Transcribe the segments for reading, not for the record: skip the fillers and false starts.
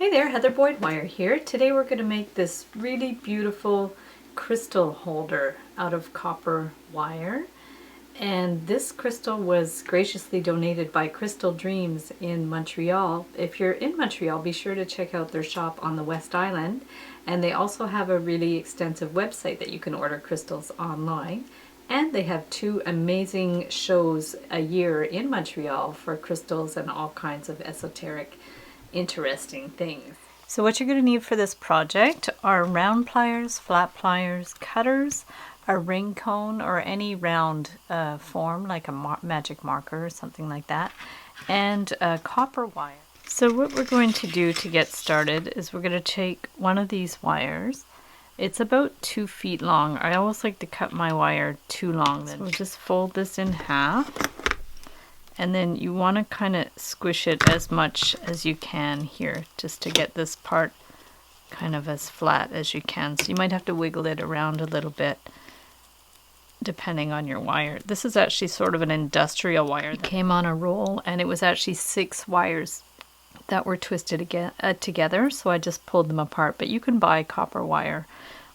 Hey there, Heather Boyd Wire here. Today we're going to make this really beautiful crystal holder out of copper wire. And this crystal was graciously donated by Crystal Dreams in Montreal. If you're in Montreal, be sure to check out their shop on the West Island. And they also have a really extensive website that you can order crystals online. And they have 2 amazing shows a year in Montreal for crystals and all kinds of esoteric interesting things. So what you're going to need for this project are round pliers, flat pliers, cutters, a ring cone or any round form like a magic marker or something like that, and copper wire. So what we're going to do to get started is we're going to take one of these wires. It's about 2 feet long. I always like to cut my wire too long. So we'll just fold this in half. And then you want to kind of squish it as much as you can here, just to get this part kind of as flat as you can. So you might have to wiggle it around a little bit, depending on your wire. This is actually sort of an industrial wire. It came on a roll, and it was actually 6 wires that were twisted together, so I just pulled them apart. But you can buy copper wire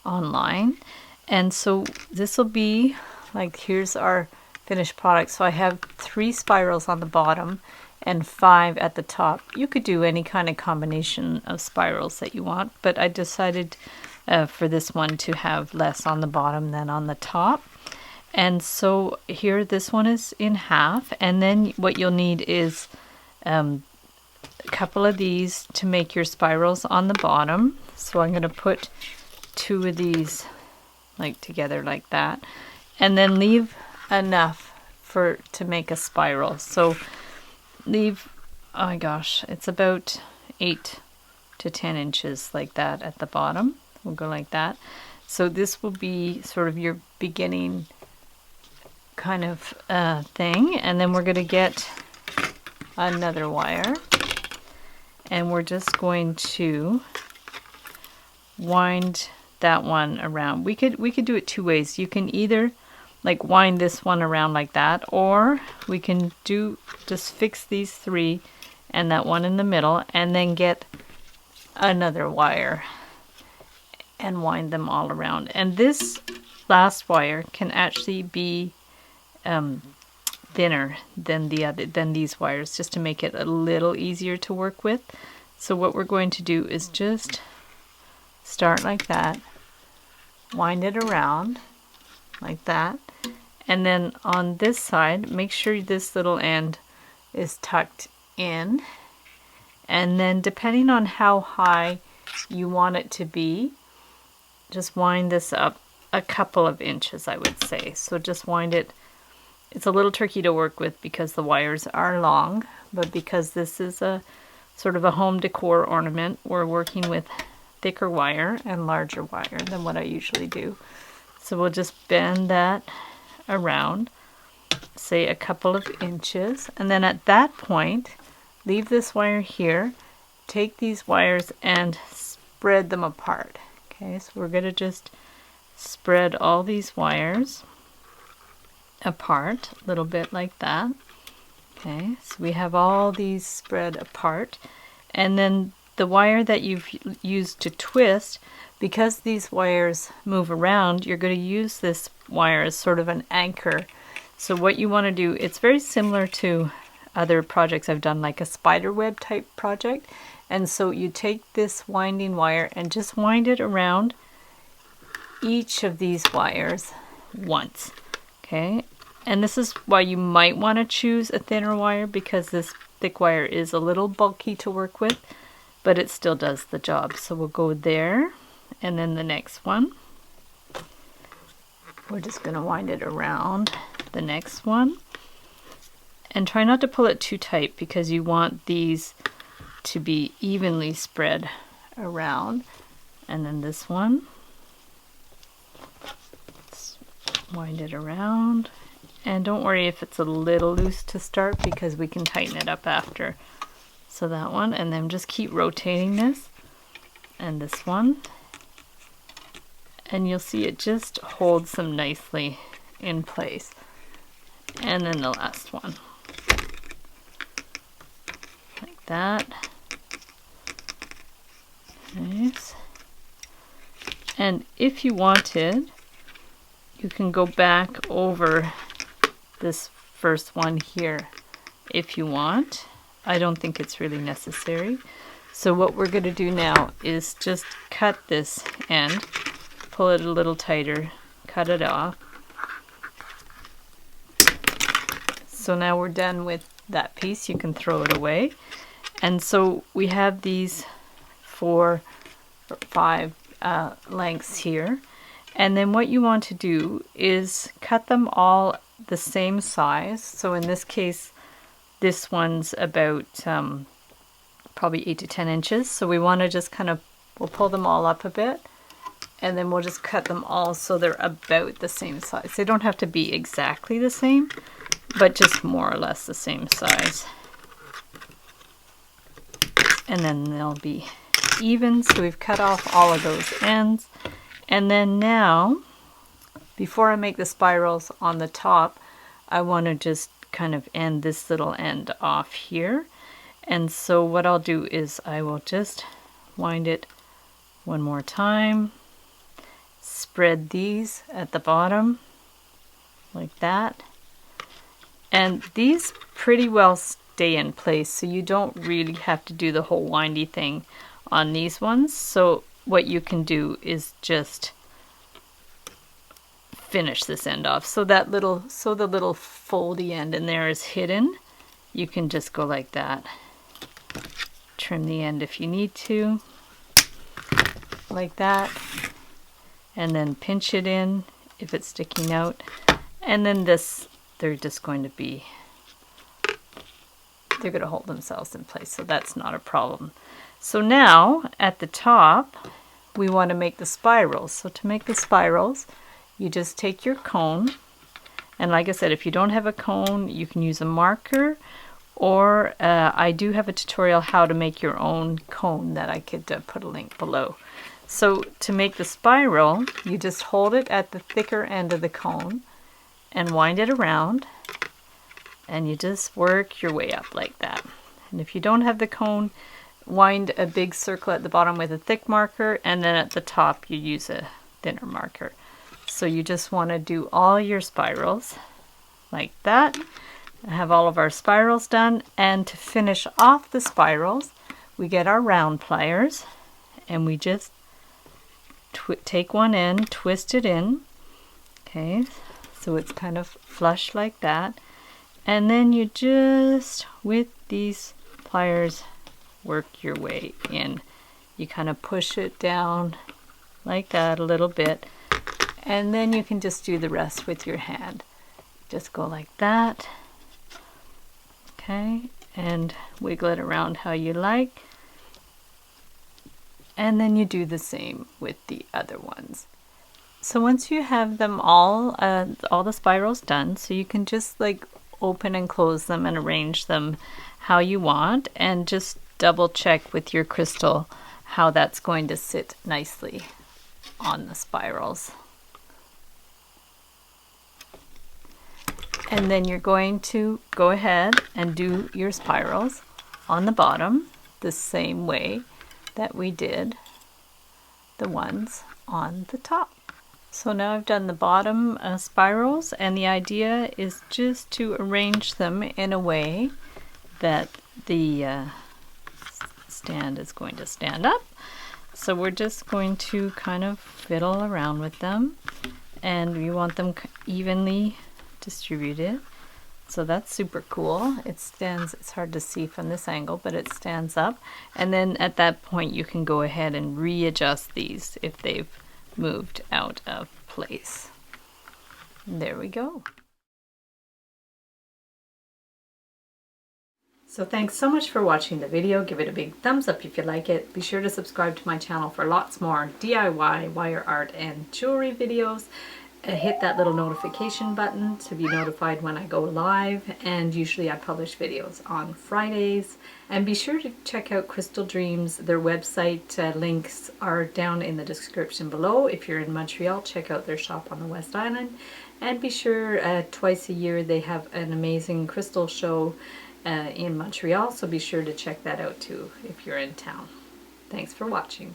online. And so this will be, like, here's our finished product. So I have 3 spirals on the bottom and 5 at the top. You could do any kind of combination of spirals that you want, but I decided for this one to have less on the bottom than on the top. And so here this one is in half, and then what you'll need is a couple of these to make your spirals on the bottom. So I'm going to put 2 of these like together like that, and then leave enough to make a spiral. So leave, oh my gosh, it's about 8 to 10 inches like that at the bottom. We'll go like that. So this will be sort of your beginning kind of thing. And then we're going to get another wire, and we're just going to wind that one around. We could do it 2 ways. You can either like wind this one around like that, or we can just fix these 3 and that one in the middle, and then get another wire and wind them all around. And this last wire can actually be thinner than these wires, just to make it a little easier to work with. So what we're going to do is just start like that, wind it around like that, and then on this side make sure this little end is tucked in, and then depending on how high you want it to be, just wind this up a couple of inches, I would say. So just wind it. It's a little tricky to work with because the wires are long, but because this is a sort of a home decor ornament, we're working with thicker wire and larger wire than what I usually do. So we'll just bend that around, say a couple of inches, and then at that point leave this wire here, take these wires and spread them apart. Okay, so we're going to just spread all these wires apart a little bit like that. Okay, so we have all these spread apart, and then the wire that you've used to twist, because these wires move around, you're going to use this wire as sort of an anchor. So what you want to do, it's very similar to other projects I've done, like a spider web type project. And so you take this winding wire and just wind it around each of these wires once. Okay, and this is why you might want to choose a thinner wire, because this thick wire is a little bulky to work with, but it still does the job. So we'll go there, and then the next one, we're just going to wind it around the next one, and try not to pull it too tight because you want these to be evenly spread around. And then this one, let's wind it around, and don't worry if it's a little loose to start, because we can tighten it up after. So that one, and then just keep rotating this, and this one, and you'll see it just holds them nicely in place. And then the last one, like that. And if you wanted, you can go back over this first one here if you want. I don't think it's really necessary. So what we're going to do now is just cut this end, pull it a little tighter, cut it off. So now we're done with that piece. You can throw it away. And so we have these 4 or 5 lengths here. And then what you want to do is cut them all the same size. So in this case, this one's about probably 8 to 10 inches. So we want to just kind of, we'll pull them all up a bit, and then we'll just cut them all so they're about the same size. They don't have to be exactly the same, but just more or less the same size. And then they'll be even. So we've cut off all of those ends. And then now, before I make the spirals on the top, I want to just kind of end this little end off here. And so what I'll do is I will just wind it one more time, spread these at the bottom like that. And these pretty well stay in place, so you don't really have to do the whole windy thing on these ones. So what you can do is just finish this end off. So the little foldy end in there is hidden. You can just go like that. Trim the end if you need to, like that, and then pinch it in if it's sticking out. And then this, they're just going to be, they're going to hold themselves in place, so that's not a problem. So now, at the top, we want to make the spirals. So to make the spirals, you just take your cone, and like I said, if you don't have a cone, you can use a marker, or I do have a tutorial how to make your own cone that I could put a link below. So to make the spiral, you just hold it at the thicker end of the cone and wind it around, and you just work your way up like that. And if you don't have the cone, wind a big circle at the bottom with a thick marker, and then at the top you use a thinner marker. So you just want to do all your spirals like that. I have all of our spirals done, and to finish off the spirals, we get our round pliers, and we just take one end, twist it in, okay, so it's kind of flush like that, and then you just, with these pliers, work your way in. You kind of push it down like that a little bit, and then you can just do the rest with your hand. Just go like that, okay, and wiggle it around how you like, and then you do the same with the other ones. So once you have them all the spirals done, so you can just like open and close them and arrange them how you want, and just double check with your crystal how that's going to sit nicely on the spirals. And then you're going to go ahead and do your spirals on the bottom the same way that we did the ones on the top. So now I've done the bottom spirals, and the idea is just to arrange them in a way that the stand is going to stand up. So we're just going to kind of fiddle around with them, and we want them evenly distributed. So that's super cool. It stands, it's hard to see from this angle, but it stands up. And then at that point you can go ahead and readjust these if they've moved out of place. There we go. So thanks so much for watching the video. Give it a big thumbs up if you like it. Be sure to subscribe to my channel for lots more DIY, wire art, and jewelry videos. Hit that little notification button to be notified when I go live, and usually I publish videos on Fridays. And be sure to check out Crystal Dreams. Their website links are down in the description below. If you're in Montreal, check out their shop on the West Island. And be sure twice a year they have an amazing crystal show in Montreal, so be sure to check that out too if you're in town. Thanks for watching.